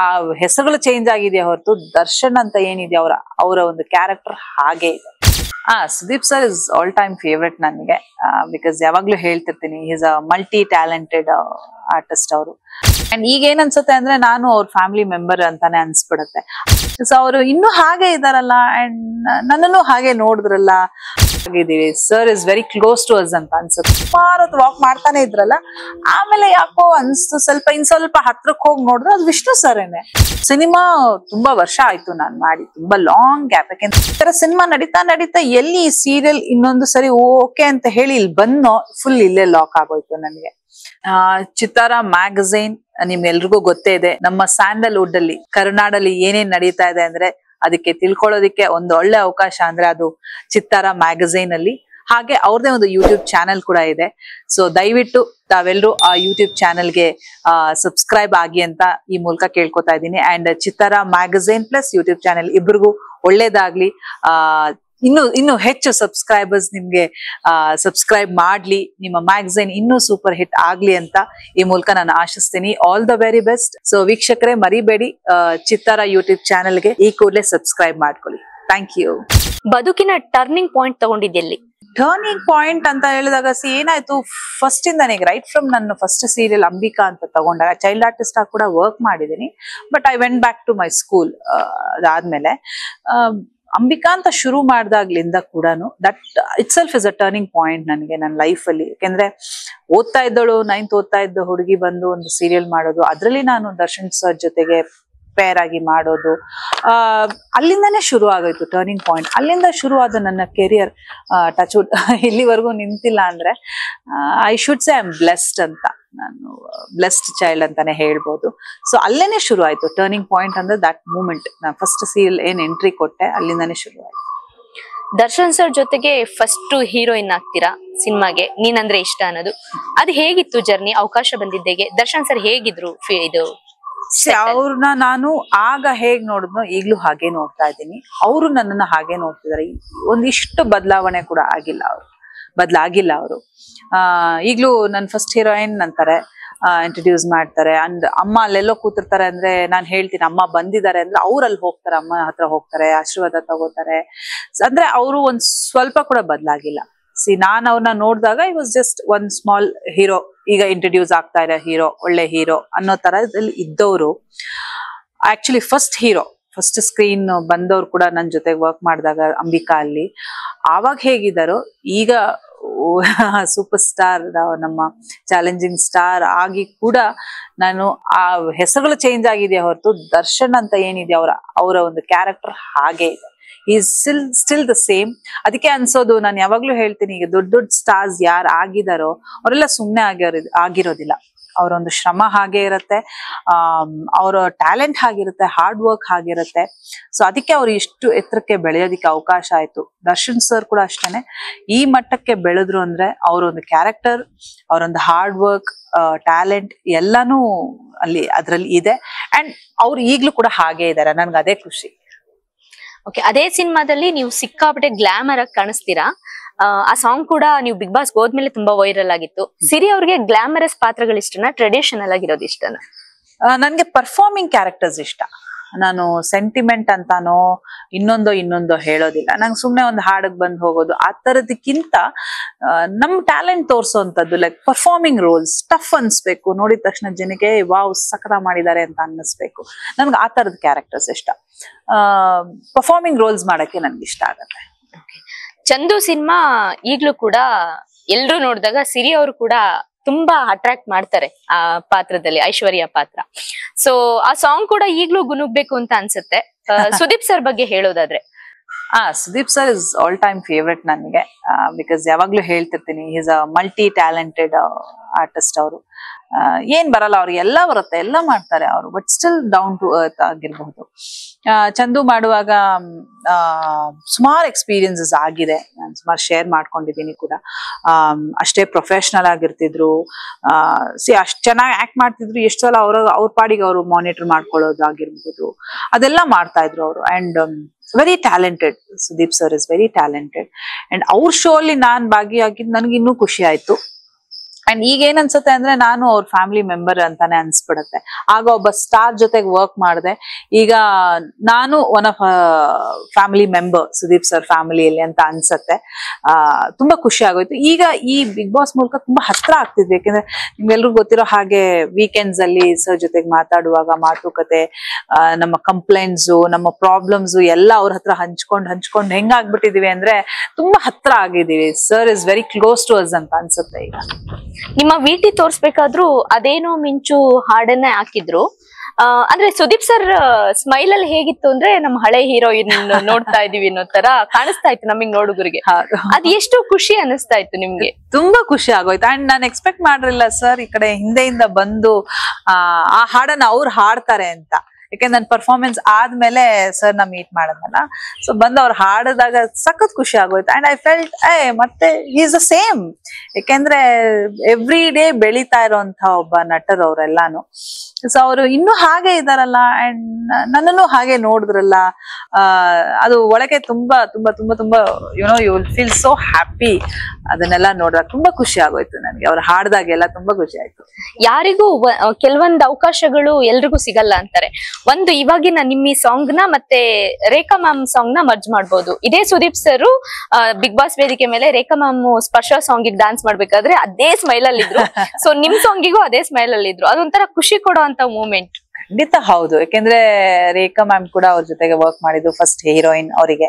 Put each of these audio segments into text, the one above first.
ಆ ಹೆಸರುಗಳು ಚೇಂಜ್ ಆಗಿದೆಯಾ ಹೊರತು ದರ್ಶನ್ ಅಂತ ಏನಿದೆ ಅವರ ಒಂದು ಕ್ಯಾರೆಕ್ಟರ್ ಹಾಗೆ ಇದೆ. Sudeep sir is all time favourite ನನಗೆ. ಬಿಕಾಸ್ ಯಾವಾಗ್ಲೂ ಹೇಳ್ತಿರ್ತೀನಿ, is a multi talented artist ಅವರು. ಅಂಡ್ ಈಗ ಏನ್ ಅನ್ಸುತ್ತೆ ಅಂದ್ರೆ ನಾನು ಅವ್ರ ಫ್ಯಾಮಿಲಿ ಮೆಂಬರ್ ಅಂತಾನೆ ಅನ್ಸ್ಬಿಡತ್ತೆ. ಸೊ ಅವರು ಇನ್ನೂ ಹಾಗೆ ಇದಾರಲ್ಲ, ಅಂಡ್ ನನ್ನನ್ನು ಹಾಗೆ ನೋಡಿದ್ರಲ್ಲ ಆಗಿದೀವಿ. Sir is very close to us ಅಂತ ಅನ್ಸುತ್ತೆ. ಸುಮಾರು ವಾಕ್ ಮಾಡ್ತಾನೆ ಇದ್ರಲ್ಲ, ಆಮೇಲೆ ಯಾಕೋ ಅನ್ಸ್ತು ಸ್ವಲ್ಪ ಹತ್ರಕ್ಕೆ ಹೋಗಿ ನೋಡಿದ್ರೆ ಅದು ವಿಷ್ಣು ಸರೇನೆ. ಸಿನಿಮಾ ತುಂಬಾ ವರ್ಷ ಆಯ್ತು ನಾನ್ ಮಾಡಿ, ತುಂಬಾ ಲಾಂಗ್ ಗ್ಯಾಪ್. ಯಾಕೆಂದ್ರೆ ಸಿನಿಮಾ ನಡೀತಾ ಎಲ್ಲಿ ಸೀರಿಯಲ್ ಇನ್ನೊಂದು ಸರಿ ಓಕೆ ಅಂತ ಹೇಳಿ ಇಲ್ಲಿ ಬಂದೋ ಫುಲ್ ಇಲ್ಲೇ ಲಾಕ್ ಆಗೋಯ್ತು ನನಗೆ. ಚಿತ್ತಾರ ಮ್ಯಾಗಝೈನ್ ನಿಮ್ಗೆಲ್ರಿಗೂ ಗೊತ್ತೇ ಇದೆ. ನಮ್ಮ ಸ್ಯಾಂಡಲ್ವುಡ್ ಅಲ್ಲಿ, ಕರ್ನಾಡಲ್ಲಿ ಏನೇನ್ ನಡೀತಾ ಇದೆ ಅಂದ್ರೆ ಅದಕ್ಕೆ ತಿಳ್ಕೊಳ್ಳೋದಿಕ್ಕೆ ಒಂದು ಒಳ್ಳೆ ಅವಕಾಶ ಅಂದ್ರೆ ಅದು ಚಿತ್ತಾರ ಮ್ಯಾಗಝೈನ್ ಅಲ್ಲಿ. ಹಾಗೆ ಅವ್ರದೇ ಒಂದು ಯೂಟ್ಯೂಬ್ ಚಾನೆಲ್ ಕೂಡ ಇದೆ. ಸೊ ದಯವಿಟ್ಟು ತಾವೆಲ್ಲರೂ ಆ ಯೂಟ್ಯೂಬ್ ಚಾನೆಲ್ಗೆ ಸಬ್ಸ್ಕ್ರೈಬ್ ಆಗಿ ಅಂತ ಈ ಮೂಲಕ ಕೇಳ್ಕೊತಾ ಇದ್ದೀನಿ. ಅಂಡ್ ಚಿತ್ತಾರ ಮ್ಯಾಗಝೈನ್ ಪ್ಲಸ್ ಯೂಟ್ಯೂಬ್ ಚಾನೆಲ್ ಇಬ್ಬರಿಗೂ ಒಳ್ಳೇದಾಗ್ಲಿ. ಇನ್ನು ಹೆಚ್ಚು ಸಬ್ಸ್ಕ್ರೈಬರ್ಸ್ ನಿಮ್ಗೆ ಸಬ್ಸ್ಕ್ರೈಬ್ ಮಾಡ್ಲಿ, ನಿಮ್ಮ ಮ್ಯಾಗಝೈನ್ ಇನ್ನೂ ಸೂಪರ್ ಹಿಟ್ ಆಗ್ಲಿ ಅಂತ ಈ ಮೂಲಕ ನಾನು ಆಶಿಸ್ತೀನಿ. All the very best. So ವೀಕ್ಷಕರೇ, ಮರಿಬೇಡಿ ಚಿತ್ತಾರ ಯೂಟ್ಯೂಬ್ ಚಾನೆಲ್ಗೆ ಈ ಕೂಡಲೇ ಸಬ್ಸ್ಕ್ರೈಬ್ ಮಾಡ್ಕೊಳ್ಳಿ. Thank you. ಬದುಕಿನ ಟರ್ನಿಂಗ್ ಪಾಯಿಂಟ್ ತಗೊಂಡಿದ್ದೆಲ್ಲಿ? ಟರ್ನಿಂಗ್ ಪಾಯಿಂಟ್ ಅಂತ ಹೇಳಿದಾಗ ಏನಾಯ್ತು, ಫಸ್ಟ್ ಇಂದಾನೆ ರೈಟ್ ಫ್ರಮ್ ನನ್ನ ಫಸ್ಟ್ ಸೀರಿಯಲ್ ಅಂಬಿಕಾ ಅಂತ ತಗೊಂಡಾಗ ಚೈಲ್ಡ್ ಆರ್ಟಿಸ್ಟ್ ಆಗಿ ಕೂಡ ವರ್ಕ್ ಮಾಡಿದ್ದೀನಿ. But I went back to my school. ಅದಾದ್ಮೇಲೆ ಅಂಬಿಕಾ ಅಂತ ಶುರು ಮಾಡಿದಾಗ್ಲಿಂದ ಕೂಡ that itself is a turning point ನನಗೆ ನನ್ನ ಲೈಫ್ ಅಲ್ಲಿ. ಯಾಕೆಂದ್ರೆ ಓದ್ತಾ ಇದ್ದಳು, 9th ಓದ್ತಾ ಇದ್ದ ಹುಡುಗಿ ಬಂದು ಒಂದು ಸೀರಿಯಲ್ ಮಾಡೋದು, ಅದ್ರಲ್ಲಿ ನಾನು ದರ್ಶನ್ ಸರ್ ಜೊತೆಗೆ ಪೇರ್ ಆಗಿ ಮಾಡೋದು, ಅಲ್ಲಿಂದಾನೇ ಶುರು ಆಗೋಯ್ತು ಟರ್ನಿಂಗ್ ಪಾಯಿಂಟ್. ಅಲ್ಲಿಂದ ಶುರು ಆದ ನನ್ನ ಕೆರಿಯರ್ ಟಚ್ವುಡ್ ಇಲ್ಲಿವರೆಗೂ ನಿಂತಿಲ್ಲ ಅಂದ್ರೆ I should say I am blessed ಅಂತ. ನಾನು ಬ್ಲೆಸ್ಡ್ ಚೈಲ್ಡ್ ಅಂತಾನೆ ಹೇಳ್ಬೋದು. ಸೊ ಅಲ್ಲೇನೆ ಶುರು ಆಯ್ತು ಟರ್ನಿಂಗ್ ಪಾಯಿಂಟ್ ಅಂದ್ರೆ ದಟ್ ಮೂಮೆಂಟ್. ನಾನು ಫಸ್ಟ್ ಸೀರಿಯಲ್ ಏನ್ ಎಂಟ್ರಿ ಕೊಟ್ಟೆ ಅಲ್ಲಿಂದಾನೇ ಶುರು ಆಯ್ತು. ದರ್ಶನ್ ಸರ್ ಜೊತೆಗೆ ಫಸ್ಟ್ ಹೀರೋಯಿನ್ ಆಗ್ತೀರಾ ಸಿನಿಮಾಗೆ, ನೀನಂದ್ರೆ ಇಷ್ಟ ಅನ್ನೋದು, ಅದು ಹೇಗಿತ್ತು ಜರ್ನಿ? ಅವಕಾಶ ಬಂದಿದ್ದೆಗೆ ದರ್ಶನ್ ಸರ್ ಹೇಗಿದ್ರು? ಇದು ಅವ್ರನ್ನ ನಾನು ಆಗ ಹೇಗ್ ನೋಡಿದ್ನೋ ಈಗ್ಲೂ ಹಾಗೆ ನೋಡ್ತಾ ಇದ್ದೀನಿ. ಅವರು ನನ್ನನ್ನ ಹಾಗೆ ನೋಡ್ತಿದಾರೆ. ಒಂದಿಷ್ಟು ಬದಲಾವಣೆ ಕೂಡ ಬದಲಾಗಿಲ್ಲ ಅವರು. ಈಗ್ಲೂ ನನ್ನ ಫಸ್ಟ್ ಹೀರೋಯಿನ್ ಅಂತಾರೆ, ಇಂಟ್ರೊಡ್ಯೂಸ್ ಮಾಡ್ತಾರೆ. ಅಂಡ್ ಅಮ್ಮ ಅಲ್ಲೆಲ್ಲೋ ಕೂತಿರ್ತಾರೆ ಅಂದ್ರೆ ನಾನು ಹೇಳ್ತೀನಿ ಅಮ್ಮ ಬಂದಿದ್ದಾರೆ ಅಂದ್ರೆ ಅವ್ರಲ್ಲಿ ಹೋಗ್ತಾರೆ, ಅಮ್ಮ ಹತ್ರ ಹೋಗ್ತಾರೆ, ಆಶೀರ್ವಾದ ತಗೋತಾರೆ. ಅಂದ್ರೆ ಅವರು ಒಂದ್ ಸ್ವಲ್ಪ ಕೂಡ ಬದಲಾಗಿಲ್ಲ. ನಾನ್ ಅವ್ರನ್ನ ನೋಡಿದಾಗ I was just one small hero, ಈಗ ಇಂಟ್ರೊಡ್ಯೂಸ್ ಆಗ್ತಾ ಇರೋ ಹೀರೋ, ಒಳ್ಳೆ ಹೀರೋ ಅನ್ನೋ ತರದಲ್ಲಿ ಇದ್ದವರು. ಆಕ್ಚುಲಿ ಫಸ್ಟ್ ಸ್ಕ್ರೀನ್ ಬಂದವ್ರು ಕೂಡ ನನ್ನ ಜೊತೆಗೆ ವರ್ಕ್ ಮಾಡಿದಾಗ ಅಂಬಿಕಾ ಅಲ್ಲಿ ಆವಾಗ ಹೇಗಿದ್ದಾರೋ ಈಗ ಸೂಪರ್ ಸ್ಟಾರ್, ನಮ್ಮ ಚಾಲೆಂಜಿಂಗ್ ಸ್ಟಾರ್ ಆಗಿ ಕೂಡ ನಾನು ಆ ಹೆಸರುಗಳು ಚೇಂಜ್ ಆಗಿದೆಯಾ ಹೊರತು ದರ್ಶನ್ ಅಂತ ಏನಿದೆ ಅವರ ಒಂದು ಕ್ಯಾರೆಕ್ಟರ್ ಹಾಗೆ ಇದೆ. Is still the same. ಅದಕ್ಕೆ ಅನ್ಸೋದು, ನಾನು ಯಾವಾಗ್ಲೂ ಹೇಳ್ತೀನಿ, ಈಗ ದೊಡ್ಡ ಸ್ಟಾರ್ಸ್ ಯಾರು ಆಗಿದಾರೋ ಅವರೆಲ್ಲ ಸುಮ್ಮನೆ ಆಗಿರೋದಿಲ್ಲ. ಅವರೊಂದು ಶ್ರಮ ಹಾಗೆ ಇರುತ್ತೆ, ಅವರ ಟ್ಯಾಲೆಂಟ್ ಹಾಗಿರುತ್ತೆ, ಹಾರ್ಡ್ ವರ್ಕ್ ಹಾಗಿರುತ್ತೆ. ಸೊ ಅದಕ್ಕೆ ಅವ್ರು ಇಷ್ಟು ಎತ್ತರಕ್ಕೆ ಬೆಳೆಯೋದಿಕ್ಕೆ ಅವಕಾಶ ಆಯ್ತು. ದರ್ಶನ್ ಸರ್ ಕೂಡ ಅಷ್ಟೇನೆ, ಈ ಮಟ್ಟಕ್ಕೆ ಬೆಳೆದ್ರು ಅಂದ್ರೆ ಅವರೊಂದು ಕ್ಯಾರೆಕ್ಟರ್, ಅವರೊಂದು ಹಾರ್ಡ್ ವರ್ಕ್, ಟ್ಯಾಲೆಂಟ್ ಎಲ್ಲಾನು ಅದ್ರಲ್ಲಿ ಇದೆ. ಅಂಡ್ ಅವ್ರು ಈಗ್ಲೂ ಕೂಡ ಹಾಗೆ ಇದ್ದಾರೆ. ನನ್ಗೆ ಅದೇ ಖುಷಿ. ಓಕೆ, ಅದೇ ಸಿನಿಮಾದಲ್ಲಿ ನೀವು ಸಿಕ್ಕಾಪಟ್ಟೆ ಗ್ಲಾಮರ್ ಆಗಿ ಕಾಣಿಸ್ತೀರಾ. ಆ ಸಾಂಗ್ ಕೂಡ ನೀವು ಬಿಗ್ ಬಾಸ್ ಹೋದ್ಮೇಲೆ ತುಂಬಾ ವೈರಲ್ ಆಗಿತ್ತು. ಸಿರಿ ಅವ್ರಿಗೆ ಗ್ಲಾಮರಸ್ ಪಾತ್ರಗಳು ಇಷ್ಟನಾ, ಟ್ರೆಡಿಷನಲ್ ಆಗಿರೋದು ಇಷ್ಟನಾ? ನನ್ಗೆ ಪರ್ಫಾರ್ಮಿಂಗ್ ಕ್ಯಾರೆಕ್ಟರ್ಸ್ ಇಷ್ಟ. ನಾನು ಸೆಂಟಿಮೆಂಟ್ ಅಂತಾನೋ ಇನ್ನೊಂದೋ ಹೇಳೋದಿಲ್ಲ. ನಂಗೆ ಸುಮ್ನೆ ಒಂದು ಹಾಡಿಗೆ ಬಂದು ಹೋಗೋದು ಆ ತರದಕ್ಕಿಂತ ನಮ್ ಟ್ಯಾಲೆಂಟ್ ತೋರ್ಸೋಂಥದ್ದು, ಲೈಕ್ ಪರ್ಫಾರ್ಮಿಂಗ್ ರೋಲ್ಸ್ ಟಫ್ ಅನ್ಸ್ಬೇಕು, ನೋಡಿದ ತಕ್ಷಣ ಜನಕ್ಕೆ ವಾವ್ ಸಖತ ಮಾಡಿದ್ದಾರೆ ಅಂತ ಅನ್ನಿಸ್ಬೇಕು. ನನ್ಗೆ ಆ ತರದ ಕ್ಯಾರೆಕ್ಟರ್ಸ್ ಇಷ್ಟ. ಪರ್ಫಾರ್ಮಿಂಗ್ ರೋಲ್ಸ್ ಮಾಡಕ್ಕೆ ನನ್ಗೆ ಇಷ್ಟ ಆಗತ್ತೆ. ಚಂದು ಸಿನಿಮಾ ಈಗ್ಲೂ ಕೂಡ ಎಲ್ರು ನೋಡಿದಾಗ ಸಿರಿ ಅವರು ಕೂಡ ತುಂಬಾ ಅಟ್ರಾಕ್ಟ್ ಮಾಡ್ತಾರೆ ಆ ಪಾತ್ರದಲ್ಲಿ, ಐಶ್ವರ್ಯ ಪಾತ್ರ. ಸೊ ಆ ಸಾಂಗ್ ಕೂಡ ಈಗ್ಲೂ ಗುನುಗ್ಬೇಕು ಅಂತ ಅನ್ಸುತ್ತೆ. ಸುದೀಪ್ ಸರ್ ಬಗ್ಗೆ ಹೇಳೋದಾದ್ರೆ? Sudeep sir is all time favourite ನನಗೆ. ಬಿಕಾಸ್ ಯಾವಾಗ್ಲೂ ಹೇಳ್ತಿರ್ತೀನಿ, is a multi talented artist ಅವರು. ಏನ್ ಬರಲ್ಲ ಅವ್ರಿಗೆ ಎಲ್ಲ ಬರುತ್ತೆ, ಎಲ್ಲ ಮಾಡ್ತಾರೆ ಅವರು. But still down to earth ಆಗಿರ್ಬಹುದು. ಚಂದು ಮಾಡುವಾಗ ಸುಮಾರು ಎಕ್ಸ್ಪೀರಿಯನ್ಸಸ್ ಆಗಿದೆ, ನಾನು ಸುಮಾರು ಶೇರ್ ಮಾಡ್ಕೊಂಡಿದ್ದೀನಿ ಕೂಡ. ಅಷ್ಟೇ ಪ್ರೊಫೆಷನಲ್ ಆಗಿರ್ತಿದ್ರು, ಅಷ್ಟ್ ಚೆನ್ನಾಗಿ ಆಕ್ಟ್ ಮಾಡ್ತಿದ್ರು. ಎಷ್ಟು ಸಲ ಅವ್ರ ಪಾಡಿಗೆ ಅವರು ಮಾನಿಟರ್ ಮಾಡ್ಕೊಳ್ಳೋದು ಆಗಿರ್ಬಹುದು, ಅದೆಲ್ಲ ಮಾಡ್ತಾ ಇದ್ರು ಅವರು. And very talented. Sudeep sir is very talented. And ಅವ್ರ ಶೋ ಅಲ್ಲಿ ನಾನ್ ಭಾಗಿಯಾಗಿದ್ದು ನನಗೆ ಇನ್ನೂ ಖುಷಿ ಆಯ್ತು. ಅಂಡ್ ಈಗ ಏನ್ ಅನ್ಸುತ್ತೆ ಅಂದ್ರೆ ನಾನು ಅವ್ರ ಫ್ಯಾಮಿಲಿ ಮೆಂಬರ್ ಅಂತಾನೆ ಅನ್ಸ್ಬಿಡುತ್ತೆ. ಆಗ ಒಬ್ಬ ಸ್ಟಾರ್ ಜೊತೆಗೆ ವರ್ಕ್ ಮಾಡಿದೆ, ಈಗ ನಾನು one of family member Sudeep sir ಫ್ಯಾಮಿಲಿಯಲ್ಲಿ ಅಂತ ಅನ್ಸತ್ತೆ. ತುಂಬಾ ಖುಷಿ ಆಗೋಯ್ತು. ಈಗ ಈ ಬಿಗ್ ಬಾಸ್ ಮೂಲಕ ತುಂಬಾ ಹತ್ರ ಆಗ್ತಿದ್ವಿ, ಯಾಕಂದ್ರೆ ನಿಮ್ಗೆಲ್ರಿಗೂ ಗೊತ್ತಿರೋ ಹಾಗೆ ವೀಕೆಂಡ್ಸ್ ಅಲ್ಲಿ ಸರ್ ಜೊತೆಗೆ ಮಾತಾಡುವಾಗ ಮಾತುಕತೆ, ನಮ್ಮ ಕಂಪ್ಲೇಂಟ್ಸ್, ನಮ್ಮ ಪ್ರಾಬ್ಲಮ್ಸ್ ಎಲ್ಲ ಅವ್ರ ಹತ್ರ ಹಂಚ್ಕೊಂಡು ಹೆಂಗಾಗ್ಬಿಟ್ಟಿದೀವಿ ಅಂದ್ರೆ ತುಂಬಾ ಹತ್ರ ಆಗಿದೀವಿ. Sir is very close to us ಅಂತ ಅನ್ಸುತ್ತೆ. ಈಗ ನಿಮ್ಮ ವಿಟಿ ತೋರ್ಸ್ಬೇಕಾದ್ರೂ ಅದೇನೋ ಮಿಂಚು ಹಾಡನ್ನೇ ಹಾಕಿದ್ರು. ಅಂದ್ರೆ ಸುದೀಪ್ ಸರ್ ಸ್ಮೈಲ್ ಅಲ್ಲಿ ಹೇಗಿತ್ತು ಅಂದ್ರೆ ನಮ್ಮ ಹಳೆ ಹೀರೋಯಿನ್ ನೋಡ್ತಾ ಇದೀವಿ ಅನ್ನೋ ತರ ಕಾಣಿಸ್ತಾ ಇತ್ತು ನಮಗ್ ನೋಡುಗರಿಗೆ. ಅದ್ ಎಷ್ಟು ಖುಷಿ ಅನಿಸ್ತಾ ಇತ್ತು ನಿಮ್ಗೆ? ತುಂಬಾ ಖುಷಿ ಆಗೋಯ್ತು. ಅಂಡ್ ನಾನು ಎಕ್ಸ್ಪೆಕ್ಟ್ ಮಾಡಿರ್ಲಿಲ್ಲ ಸರ್ ಈ ಕಡೆ ಹಿಂದೆಯಿಂದ ಬಂದು ಆ ಹಾಡನ್ನ ಅವ್ರು ಹಾಡ್ತಾರೆ ಅಂತ. ಯಾಕೆಂದ್ರೆ ನನ್ನ ಪರ್ಫಾರ್ಮೆನ್ಸ್ ಆದ್ಮೇಲೆ ಸರ್ ನ ಮೀಟ್ ಮಾಡದ್ನಲ್ಲ, ಸೊ ಬಂದು ಅವ್ರು ಹಾಡಿದಾಗ ಸಖತ್ ಖುಷಿ ಆಗೋಯ್ತು. ಅಂಡ್ ಐ ಫೆಲ್ಟ್ ಮತ್ತೆ ಈಸ್ ದ ಸೇಮ್, ಯಾಕೆಂದ್ರೆ ಎವ್ರಿ ಡೇ ಬೆಳೀತಾ ಇರೋಂತ ಒಬ್ಬ ನಟರು ಅವರೆಲ್ಲಾನು. ಸೊ ಅವರು ಇನ್ನೂ ಹಾಗೆ ಇದಾರಲ್ಲ, ಅಂಡ್ ನನ್ನನ್ನು ಹಾಗೆ ನೋಡಿದ್ರಲ್ಲ, ಅದು ಒಳಗೆ ತುಂಬಾ ತುಂಬಾ ತುಂಬಾ ತುಂಬಾ you know you will feel so happy. ಅದನ್ನೆಲ್ಲ ನೋಡಿದಾಗ ತುಂಬಾ ಖುಷಿ ಆಗೋಯ್ತು ನನಗೆ. ಅವ್ರು ಹಾಡ್ದಾಗೆಲ್ಲ ತುಂಬಾ ಖುಷಿ ಆಯ್ತು. ಯಾರಿಗೂ ಕೆಲವೊಂದು ಅವಕಾಶಗಳು ಎಲ್ರಿಗೂ ಸಿಗಲ್ಲ ಅಂತಾರೆ. ಒಂದು ಇವಾಗಿನ ನಿಮ್ಮ ಈ ಸಾಂಗ್ ನ ಮತ್ತೆ ರೇಖಾ ಮ್ಯಾಮ್ ಸಾಂಗ್ ನ ಮರ್ಜ್ ಮಾಡ್ಬೋದು. ಇದೇ ಸುದೀಪ್ ಸರ್ ಬಿಗ್ ಬಾಸ್ ವೇದಿಕೆ ಮೇಲೆ ರೇಖಾ ಮ್ಯಾಮ್ ಸ್ಪರ್ಶ ಸಾಂಗ್ ಡ್ಯಾನ್ಸ್ ಮಾಡ್ಬೇಕಾದ್ರೆ ಅದೇ ಸ್ಮೈಲ್ ಅಲ್ಲಿ ಇದ್ರು. ಸೊ ನಿಮ್ ಸಾಂಗಿಗೂ ಅದೇ ಸ್ಮೈಲ್ ಅಲ್ಲಿ ಇದ್ರು. ಅದೊಂಥರ ಖುಷಿ ಕೊಡುವಂತ ಮೂಮೆಂಟ್. ಖಂಡಿತ ಹೌದು, ಯಾಕೆಂದ್ರೆ ರೇಖಾ ಮ್ಯಾಮ್ ಕೂಡ ಅವ್ರ ಜೊತೆಗೆ ವರ್ಕ್ ಮಾಡಿದ್ದು ಫಸ್ಟ್ ಹೀರೋಯಿನ್ ಅವರಿಗೆ,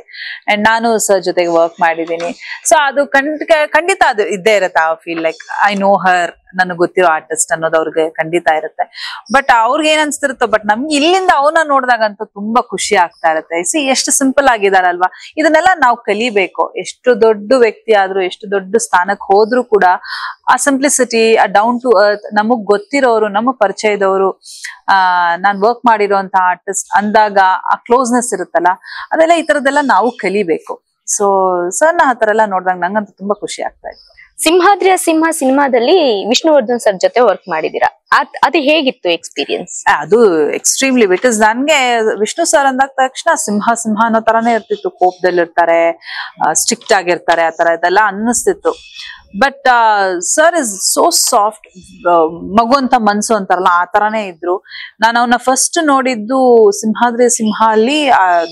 ಅಂಡ್ ನಾನು ಸರ್ ಜೊತೆಗೆ ವರ್ಕ್ ಮಾಡಿದ್ದೀನಿ. ಸೊ ಅದು ಖಂಡಿತ ಅದು ಇದ್ದೇ ಇರುತ್ತೆ. I feel like I know ಹರ್, ನನಗೆ ಗೊತ್ತಿರೋ ಆರ್ಟಿಸ್ಟ್ ಅನ್ನೋದು ಅವ್ರಿಗೆ ಖಂಡಿತ ಇರುತ್ತೆ. ಬಟ್ ಅವ್ರಿಗೆ ಏನ್ ಅನ್ಸ್ತಿರುತ್ತೋ, ಬಟ್ ನಮ್ಗೆ ಇಲ್ಲಿಂದ ಅವನ್ನ ನೋಡಿದಾಗಂತೂ ತುಂಬಾ ಖುಷಿ ಆಗ್ತಾ ಇರುತ್ತೆ. ಸಿ ಎಷ್ಟು ಸಿಂಪಲ್ ಆಗಿದಾರಲ್ವಾ, ಇದನ್ನೆಲ್ಲ ನಾವು ಕಲಿಬೇಕು. ಎಷ್ಟು ದೊಡ್ಡ ವ್ಯಕ್ತಿ ಆದ್ರೂ, ಎಷ್ಟು ದೊಡ್ಡ ಸ್ಥಾನಕ್ಕೆ ಹೋದ್ರು ಕೂಡ ಆ ಸಿಂಪ್ಲಿಸಿಟಿ, ಆ ಡೌನ್ ಟು ಅರ್ತ್, ನಮಗ್ ಗೊತ್ತಿರೋರು, ನಮ್ಮ ಪರಿಚಯದವರು, ನಾನ್ ವರ್ಕ್ ಮಾಡಿರೋಂತ ಆರ್ಟಿಸ್ಟ್ ಅಂದಾಗ ಆ ಕ್ಲೋಸ್ನೆಸ್ ಇರುತ್ತಲ್ಲ, ಅದೆಲ್ಲ ಈ ತರದೆಲ್ಲ ನಾವು ಕಲಿಬೇಕು. ಸೊ ಸರ್ ಆ ತರ ಎಲ್ಲ ನೋಡಿದಾಗ ನಂಗಂತೂ ತುಂಬಾ ಖುಷಿ ಆಗ್ತಾ ಇತ್ತು. ಸಿಂಹಾದ್ರಿಯ ಸಿಂಹ ಸಿನಿಮಾದಲ್ಲಿ ವಿಷ್ಣುವರ್ಧನ್ ಸರ್ ಜೊತೆ ವರ್ಕ್ ಮಾಡಿದೀರಾ, ಅದು ಹೇಗಿತ್ತು ಎಕ್ಸ್ಪೀರಿಯನ್ಸ್? ಅದು ಎಕ್ಸ್ಟ್ರೀಮ್ಲಿ, ಬಿಕಾಸ್ ನನ್ಗೆ ವಿಷ್ಣು ಸರ್ ಅಂದಾಗ ತಕ್ಷಣ ಸಿಂಹ ಸಿಂಹ ಅನ್ನೋ ತರಾನೇ ಇರ್ತಿತ್ತು. ಕೋಪದಲ್ಲಿ ಇರ್ತಾರೆ, ಸ್ಟ್ರಿಕ್ಟ್ ಆಗಿರ್ತಾರೆ, ಆ ತರ ಇದೆಲ್ಲ ಅನ್ನಿಸ್ತಿತ್ತು. But sir is so soft, ಮಗು ಅಂತ ಮನ್ಸು ಅಂತಾರಲ್ಲ ಆ ತರಾನೇ ಇದ್ರು. ನಾನು ಅವನ್ನ ಫಸ್ಟ್ ನೋಡಿದ್ದು ಸಿಂಹಾದ್ರಿ ಸಿಂಹ ಅಲ್ಲಿ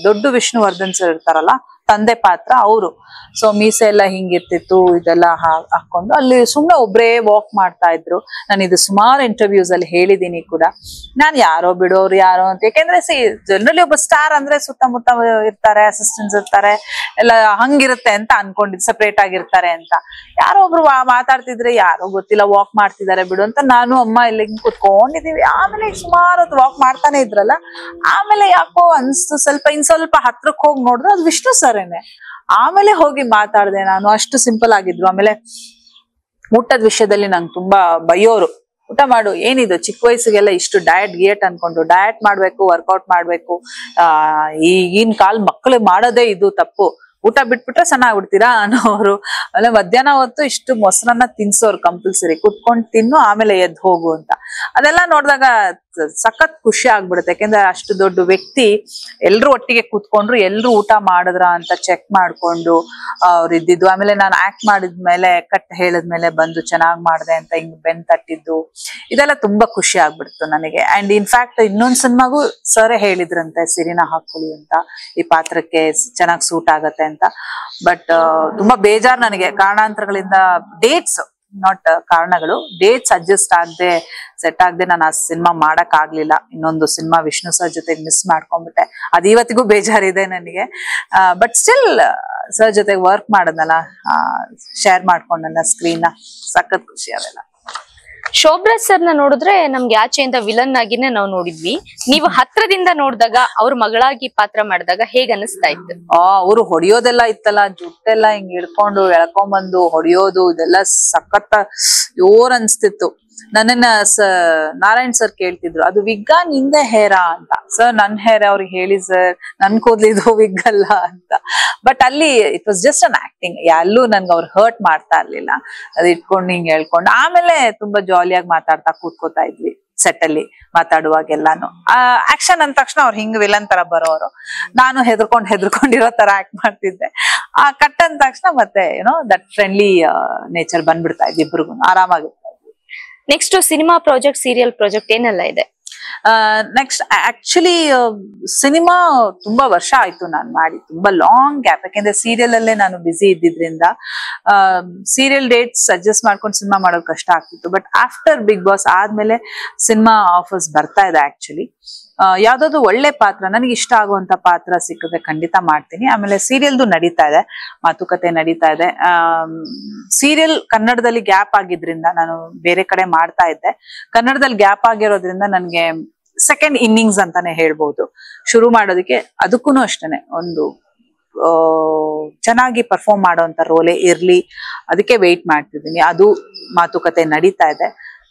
ದೊಡ್ಡ ವಿಷ್ಣುವರ್ಧನ್ ಸರ್ ಇರ್ತಾರಲ್ಲ, ತಂದೆ ಪಾತ್ರ ಅವರು. ಸೊ ಮೀಸೆ ಎಲ್ಲ ಹಿಂಗಿರ್ತಿತ್ತು, ಇದೆಲ್ಲ ಹಾಕೊಂಡು ಅಲ್ಲಿ ಸುಮ್ನೆ ಒಬ್ರೇ ವಾಕ್ ಮಾಡ್ತಾ ಇದ್ರು. ನಾನು ಇದು ಸುಮಾರು ಇಂಟರ್ವ್ಯೂಸ್ ಅಲ್ಲಿ ಹೇಳಿದೀನಿ ಕೂಡ. ನಾನ್ ಯಾರೋ ಬಿಡೋರು ಯಾರೋ ಅಂತ, ಯಾಕೆಂದ್ರೆ ಜನರಲಿ ಒಬ್ಬ ಸ್ಟಾರ್ ಅಂದ್ರೆ ಸುತ್ತಮುತ್ತ ಇರ್ತಾರೆ, ಅಸಿಸ್ಟೆಂಟ್ಸ್ ಇರ್ತಾರೆ, ಎಲ್ಲ ಹಂಗಿರುತ್ತೆ ಅಂತ ಅನ್ಕೊಂಡಿದ್, ಸಪ್ರೇಟ್ ಆಗಿರ್ತಾರೆ ಅಂತ. ಯಾರೋ ಒಬ್ರು ಮಾತಾಡ್ತಿದ್ರೆ ಯಾರೋ ಗೊತ್ತಿಲ್ಲ ವಾಕ್ ಮಾಡ್ತಿದ್ದಾರೆ ಬಿಡು ಅಂತ ನಾನು ಅಮ್ಮ ಇಲ್ಲಿ ಕುತ್ಕೊಂಡಿದೀವಿ. ಆಮೇಲೆ ಸುಮಾರು ಹೊತ್ತು ವಾಕ್ ಮಾಡ್ತಾನೆ ಇದ್ರಲ್ಲ, ಆಮೇಲೆ ಯಾಕೋ ಅನ್ಸ್ತು ಸ್ವಲ್ಪ ಸ್ವಲ್ಪ ಹತ್ರಕ್ ಹೋಗಿ ನೋಡಿದ್ರೆ ಅದು ವಿಷ್ಣು ಸರೇನೆ. ಆಮೇಲೆ ಹೋಗಿ ಮಾತಾಡ್ದೆ ನಾನು. ಅಷ್ಟು ಸಿಂಪಲ್ ಆಗಿದ್ರು. ಆಮೇಲೆ ಊಟದ ವಿಷಯದಲ್ಲಿ ನಂಗೆ ತುಂಬಾ ಬೈಯೋರು, ಊಟ ಮಾಡು, ಏನಿದು ಚಿಕ್ಕ ವಯಸ್ಸಿಗೆಲ್ಲ ಇಷ್ಟು ಡಯಟ್ ಅನ್ಕೊಂಡು ಡಯಟ್ ಮಾಡ್ಬೇಕು, ವರ್ಕೌಟ್ ಮಾಡ್ಬೇಕು, ಈಗಿನ ಕಾಲ ಮಕ್ಕಳು ಮಾಡೋದೇ ಇದು ತಪ್ಪು, ಊಟ ಬಿಟ್ಬಿಟ್ರೆ ಚೆನ್ನಾಗ್ಬಿಡ್ತೀರಾ ಅನ್ನೋರು. ಆಮೇಲೆ ಮಧ್ಯಾಹ್ನ ಹೊತ್ತು ಇಷ್ಟು ಮೊಸರನ್ನ ತಿನ್ಸೋರು ಕಂಪಲ್ಸರಿ, ಕುತ್ಕೊಂಡು ತಿನ್ನು ಆಮೇಲೆ ಎದ್ದು ಹೋಗು ಅಂತ. ಅದೆಲ್ಲ ನೋಡಿದಾಗ ಸಖತ್ ಖುಷಿ ಆಗ್ಬಿಡುತ್ತೆ. ಯಾಕೆಂದ್ರೆ ಅಷ್ಟು ದೊಡ್ಡ ವ್ಯಕ್ತಿ ಎಲ್ರು ಒಟ್ಟಿಗೆ ಕೂತ್ಕೊಂಡ್ರು, ಎಲ್ರು ಊಟ ಮಾಡಿದ್ರ ಅಂತ ಚೆಕ್ ಮಾಡ್ಕೊಂಡು ಅವ್ರು ಇದ್ದಿದ್ದು. ಆಮೇಲೆ ನಾನು ಆಕ್ಟ್ ಮಾಡಿದ್ಮೇಲೆ ಕಟ್ ಹೇಳಿದ್ಮೇಲೆ ಬಂದು ಚೆನ್ನಾಗ್ ಮಾಡಿದೆ ಅಂತ ಹಿಂಗ್ ಬೆನ್ ತಟ್ಟಿದ್ದು, ಇದೆಲ್ಲ ತುಂಬಾ ಖುಷಿ ಆಗ್ಬಿಡ್ತು ನನಗೆ. ಅಂಡ್ ಇನ್ಫ್ಯಾಕ್ಟ್ ಇನ್ನೊಂದ್ ಸಿನಿಮಾಗೂ ಸರ್ ಹೇಳಿದ್ರಂತೆ ಸಿರಿನ ಹಾಕೊಳ್ಳಿ ಅಂತ, ಈ ಪಾತ್ರಕ್ಕೆ ಚೆನ್ನಾಗ್ ಸೂಟ್ ಆಗತ್ತೆ ಅಂತ. ಬಟ್ ತುಂಬಾ ಬೇಜಾರ್ ನನಗೆ, ಕಾರಣಾಂತರಗಳಿಂದ ಡೇಟ್ಸ್, ನಾಟ್ ಕಾರಣಗಳು, ಡೇಟ್ಸ್ ಅಡ್ಜಸ್ಟ್ ಆಗದೆ ಸೆಟ್ ಆಗದೆ ನಾನು ಆ ಸಿನಿಮಾ ಮಾಡಕ್ ಆಗ್ಲಿಲ್ಲ. ಇನ್ನೊಂದು ಸಿನಿಮಾ ವಿಷ್ಣು ಸರ್ ಜೊತೆಗೆ ಮಿಸ್ ಮಾಡ್ಕೊಂಡ್ಬಿಟ್ಟೆ. ಅದು ಇವತ್ತಿಗೂ ಬೇಜಾರಿದೆ ನನಗೆ. ಬಟ್ ಸ್ಟಿಲ್ ಸರ್ ಜೊತೆಗೆ ವರ್ಕ್ ಮಾಡೋದಲ್ಲ, ಶೇರ್ ಮಾಡ್ಕೊಂಡಲ್ಲ ಸ್ಕ್ರೀನ್ ನ, ಸಖತ್ ಖುಷಿ ಅವೆಲ್ಲ. ಶೋಭರಾಜ್ ಸರ್ನ ನೋಡಿದ್ರೆ ನಮ್ಗೆ ಆಚೆಯಿಂದ ವಿಲನ್ ಆಗಿನೇ ನಾವು ನೋಡಿದ್ವಿ. ನೀವು ಹತ್ರದಿಂದ ನೋಡಿದಾಗ ಅವ್ರ ಮಗಳಾಗಿ ಪಾತ್ರ ಮಾಡಿದಾಗ ಹೇಗ್ ಅನಿಸ್ತಾ ಇತ್ತು? ಅವ್ರು ಹೊಡಿಯೋದೆಲ್ಲ ಇತ್ತಲ್ಲ, ಜುಟ್ಟೆಲ್ಲ ಹಿಂಗ್ ಹಿಡ್ಕೊಂಡು ಎಳ್ಕೊಂಬಂದು ಹೊಡಿಯೋದು, ಇದೆಲ್ಲ ಸಖತ್ ಯೋರ್ ಅನ್ಸ್ತಿತ್ತು. ನನ್ನನ್ನ ನಾರಾಯಣ್ ಸರ್ ಕೇಳ್ತಿದ್ರು, ಅದು ವಿಗ್ಗ ನಿಂದೆ ಹೇರಾ ಅಂತ. ಸರ್ ನನ್ ಹೇರ್, ಅವ್ರಿಗೆ ಹೇಳಿ ಸರ್ ನನ್ ಕೂದ್ಲಿದು ವಿಗ್ ಅಲ್ಲ ಅಂತ. ಬಟ್ ಅಲ್ಲಿ it was just an acting. ಎಲ್ಲೂ ನನ್ಗೆ ಅವ್ರು ಹರ್ಟ್ ಮಾಡ್ತಾ ಇರ್ಲಿಲ್ಲ. ಅದು ಇಟ್ಕೊಂಡು ಹಿಂಗ್ ಹೇಳ್ಕೊಂಡು ಆಮೇಲೆ ತುಂಬಾ ಜಾಲಿಯಾಗಿ ಮಾತಾಡ್ತಾ ಕೂತ್ಕೋತಾ ಇದ್ವಿ ಸೆಟ್ ಅಲ್ಲಿ ಮಾತಾಡುವಾಗೆಲ್ಲಾನು. ಆಕ್ಷನ್ ಅಂದ ತಕ್ಷಣ ಅವ್ರು ಹಿಂಗ್ ವಿಲನ್ ತರ ಬರೋರು, ನಾನು ಹೆದರ್ಕೊಂಡಿರೋ ತರ ಆಕ್ಟ್ ಮಾಡ್ತಿದ್ದೆ. ಕಟ್ ಅಂದ ತಕ್ಷಣ ಮತ್ತೆ ಏನೋ ದಟ್ ಫ್ರೆಂಡ್ಲಿ ನೇಚರ್ ಬಂದ್ಬಿಡ್ತಾ ಇದ್ವಿ, ಇಬ್ರಿಗೂ ಆರಾಮಾಗಿರ್ತಾ ಇದ್ವಿ. Next cinema project, serial project ಏನೆಲ್ಲ ಇದೆ? ನೆಕ್ಸ್ಟ್ ಆಕ್ಚುಲಿ ಸಿನಿಮಾ ತುಂಬಾ ವರ್ಷ ಆಯ್ತು ನಾನು ಮಾಡಿ, ತುಂಬಾ ಲಾಂಗ್ ಗ್ಯಾಪ್. ಯಾಕೆಂದ್ರೆ ಸೀರಿಯಲ್ ಅಲ್ಲೇ ನಾನು ಬ್ಯುಸಿ ಇದ್ದಿದ್ರಿಂದ ಸೀರಿಯಲ್ ಡೇಟ್ಸ್ ಅಡ್ಜಸ್ಟ್ ಮಾಡ್ಕೊಂಡು ಸಿನಿಮಾ ಮಾಡೋದು ಕಷ್ಟ ಆಗ್ತಿತ್ತು. ಬಟ್ ಆಫ್ಟರ್ ಬಿಗ್ ಬಾಸ್ ಆದ್ಮೇಲೆ ಸಿನಿಮಾ ಆಫರ್ಸ್ ಬರ್ತಾ ಇದೆ. ಆಕ್ಚುಲಿ ಯಾವ್ದಾದ್ರು ಒಳ್ಳೆ ಪಾತ್ರ, ನನಗೆ ಇಷ್ಟ ಆಗುವಂತ ಪಾತ್ರ ಸಿಕ್ಕಿದ್ರೆ ಖಂಡಿತ ಮಾಡ್ತೀನಿ. ಆಮೇಲೆ ಸೀರಿಯಲ್ದು ನಡೀತಾ ಇದೆ, ಮಾತುಕತೆ ನಡೀತಾ ಇದೆ. ಸೀರಿಯಲ್ ಕನ್ನಡದಲ್ಲಿ ಗ್ಯಾಪ್ ಆಗಿದ್ರಿಂದ ನಾನು ಬೇರೆ ಕಡೆ ಮಾಡ್ತಾ ಇದ್ದೆ. ಕನ್ನಡದಲ್ಲಿ ಗ್ಯಾಪ್ ಆಗಿರೋದ್ರಿಂದ ನನಗೆ ಸೆಕೆಂಡ್ ಇನ್ನಿಂಗ್ಸ್ ಅಂತಾನೆ ಹೇಳ್ಬೋದು ಶುರು ಮಾಡೋದಕ್ಕೆ. ಅದಕ್ಕೂ ಅಷ್ಟೇನೆ ಒಂದು ಚೆನ್ನಾಗಿ ಪರ್ಫಾರ್ಮ್ ಮಾಡೋಂಥ ರೋಲೇ ಇರ್ಲಿ, ಅದಕ್ಕೆ ವೆಯ್ಟ್ ಮಾಡ್ತಿದ್ದೀನಿ. ಅದು ಮಾತುಕತೆ ನಡೀತಾ ಇದೆ.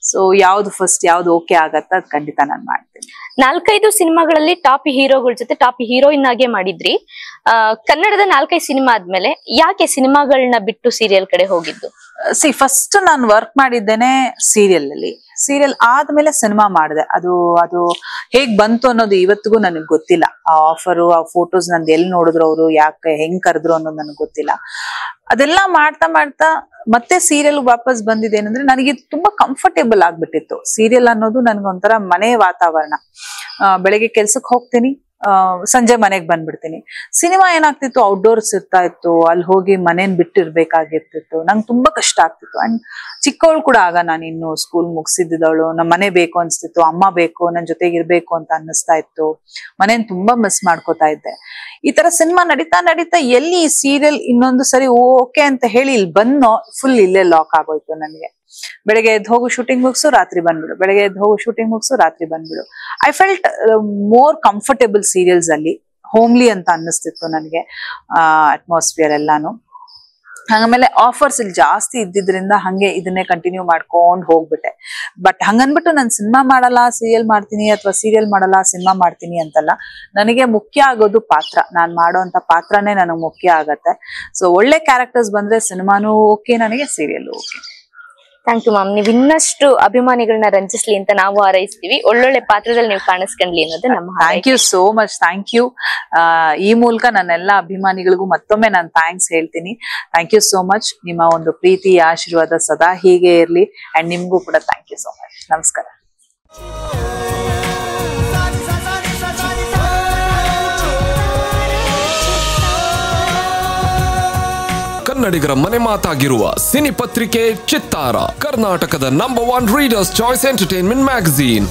ಸೊ ಯಾವ್ದು ಫಸ್ಟ್ ಯಾವ್ದು ಓಕೆ ಆಗತ್ತ ಅದ್ ಖಂಡಿತ ನಾನು ಮಾಡ್ತೀನಿ. 4-5 ಸಿನಿಮಾಗಳಲ್ಲಿ ಟಾಪ್ ಹೀರೋಗಳ ಜೊತೆ ಟಾಪ್ ಹೀರೋಯಿನ್ ಆಗೇ ಮಾಡಿದ್ರಿ. ಕನ್ನಡದ 4-5 ಸಿನಿಮಾ ಆದ್ಮೇಲೆ ಯಾಕೆ ಸಿನಿಮಾಗಳನ್ನ ಬಿಟ್ಟು ಸೀರಿಯಲ್ ಕಡೆ ಹೋಗಿದ್ದು? ಫಸ್ಟ್ ನಾನು ವರ್ಕ್ ಮಾಡಿದ್ದೇನೆ ಸೀರಿಯಲ್ ಅಲ್ಲಿ. ಸೀರಿಯಲ್ ಆದ್ಮೇಲೆ ಸಿನಿಮಾ ಮಾಡಿದೆ. ಅದು ಹೇಗ್ ಬಂತು ಅನ್ನೋದು ಇವತ್ತಿಗೂ ನನಗೆ ಗೊತ್ತಿಲ್ಲ. ಆ ಆಫರು, ಆ ಫೋಟೋಸ್ ನಂದು ಎಲ್ಲಿ ನೋಡಿದ್ರು, ಅವರು ಯಾಕೆ ಹೆಂಗ್ ಕರೆದ್ರು ಅನ್ನೋದು ನನಗೆ ಗೊತ್ತಿಲ್ಲ. ಅದೆಲ್ಲ ಮಾಡ್ತಾ ಮಾಡ್ತಾ ಮತ್ತೆ ಸೀರಿಯಲ್ ವಾಪಸ್ ಬಂದಿದೆ ಏನಂದ್ರೆ ನನಗೆ ತುಂಬಾ ಕಂಫರ್ಟೇಬಲ್ ಆಗ್ಬಿಟ್ಟಿತ್ತು. ಸೀರಿಯಲ್ ಅನ್ನೋದು ನನ್ಗೊಂಥರ ಮನೆ ವಾತಾವರಣ. ಬೆಳಿಗ್ಗೆ ಕೆಲ್ಸಕ್ಕೆ ಹೋಗ್ತೀನಿ, ಸಂಜೆ ಮನೆಗ್ ಬಂದ್ಬಿಡ್ತೀನಿ. ಸಿನಿಮಾ ಏನಾಗ್ತಿತ್ತು, ಔಟ್ಡೋರ್ಸ್ ಇರ್ತಾ ಇತ್ತು, ಅಲ್ಲಿ ಹೋಗಿ ಮನೇನ್ ಬಿಟ್ಟಿರ್ಬೇಕಾಗಿರ್ತಿತ್ತು. ನಂಗೆ ತುಂಬಾ ಕಷ್ಟ ಆಗ್ತಿತ್ತು. ಅಂಡ್ ಚಿಕ್ಕವಳು ಕೂಡ ಆಗ, ನಾನು ಇನ್ನು ಸ್ಕೂಲ್ ಮುಗಿಸಿದ್ದವಳು. ನಮ್ಮ ಮನೆ ಬೇಕು ಅನ್ಸ್ತಿತ್ತು, ಅಮ್ಮ ಬೇಕು, ನನ್ ಜೊತೆಗೆ ಇರ್ಬೇಕು ಅಂತ ಅನ್ನಿಸ್ತಾ ಇತ್ತು. ಮನೇನ್ ತುಂಬಾ ಮಿಸ್ ಮಾಡ್ಕೋತಾ ಇದ್ದೆ. ಈ ತರ ಸಿನಿಮಾ ನಡೀತಾ ನಡೀತಾ ಎಲ್ಲಿ ಸೀರಿಯಲ್ ಇನ್ನೊಂದು ಸರಿ ಓಕೆ ಅಂತ ಹೇಳಿ ಇಲ್ಲಿ ಬಂದೋ, ಫುಲ್ ಇಲ್ಲೇ ಲಾಕ್ ಆಗೋಯ್ತು ನನಗೆ. ಬೆಳಗ್ಗೆ ಎದ್ದು ಹೋಗು ಶೂಟಿಂಗ್ ಮುಗಿಸು, ರಾತ್ರಿ ಬಂದ್ಬಿಡು, ಬೆಳಗ್ಗೆ ಎದ್ದು ಹೋಗು ಶೂಟಿಂಗ್ ಮುಗಿಸು, ರಾತ್ರಿ ಬಂದ್ಬಿಡು. I felt more comfortable serials ಅಲ್ಲಿ, ಹೋಮ್ಲಿ ಅಂತ ಅನ್ನಿಸ್ತಿತ್ತು ನನಗೆ ಅಟ್ಮಾಸ್ಫಿಯರ್ ಎಲ್ಲಾನು. ಆಮೇಲೆ ಆಫರ್ಸ್ ಇಲ್ಲಿ ಜಾಸ್ತಿ ಇದ್ದಿದ್ರಿಂದ ಹಂಗೆ ಇದನ್ನೇ ಕಂಟಿನ್ಯೂ ಮಾಡ್ಕೊಂಡು ಹೋಗ್ಬಿಟ್ಟೆ. ಬಟ್ ಹಂಗನ್ಬಿಟ್ಟು ನಾನು ಸಿನಿಮಾ ಮಾಡಲ್ಲ ಸೀರಿಯಲ್ ಮಾಡ್ತೀನಿ, ಅಥವಾ ಸೀರಿಯಲ್ ಮಾಡಲ್ಲ ಸಿನಿಮಾ ಮಾಡ್ತೀನಿ ಅಂತಲ್ಲ. ನನಗೆ ಮುಖ್ಯ ಆಗೋದು ಪಾತ್ರ. ನಾನು ಮಾಡೋಂಥ ಪಾತ್ರನೇ ನನಗೆ ಮುಖ್ಯ ಆಗತ್ತೆ. ಸೊ ಒಳ್ಳೆ ಕ್ಯಾರೆಕ್ಟರ್ಸ್ ಬಂದ್ರೆ ಸಿನಿಮಾನು ಓಕೆ, ನನಗೆ serial okay. Thank you ma'am. ನೀವು ಇನ್ನಷ್ಟು ಅಭಿಮಾನಿಗಳನ್ನ ರಂಜಿಸ್ಲಿ ಅಂತ ನಾವು ಹಾರೈಸ್ತೀವಿ. ಒಳ್ಳೊಳ್ಳೆ ಪಾತ್ರದಲ್ಲಿ ನೀವು ಕಾಣಿಸ್ಕೊಂಡ್ಲಿ ಅನ್ನೋದು ನಮ್ಮ. Thank you so much. Thank you. ಈ ಮೂಲಕ ನನ್ನೆಲ್ಲ ಅಭಿಮಾನಿಗಳಿಗೂ ಮತ್ತೊಮ್ಮೆ ನಾನು ಥ್ಯಾಂಕ್ಸ್ ಹೇಳ್ತೀನಿ. Thank you so much. ನಿಮ್ಮ ಒಂದು ಪ್ರೀತಿ ಆಶೀರ್ವಾದ ಸದಾ ಹೀಗೆ ಇರ್ಲಿ. ಅಂಡ್ ನಿಮ್ಗೂ ಕೂಡ ಥ್ಯಾಂಕ್ ಯು ಸೋ ಮಚ್. ನಮಸ್ಕಾರ. ಕನ್ನಡಿಗರ ಮನೆ ಮಾತಾಗಿರುವ ಸಿನಿ ಪತ್ರಿಕೆ ಚಿತ್ತಾರ, ಕರ್ನಾಟಕದ number 1 readers choice entertainment magazine.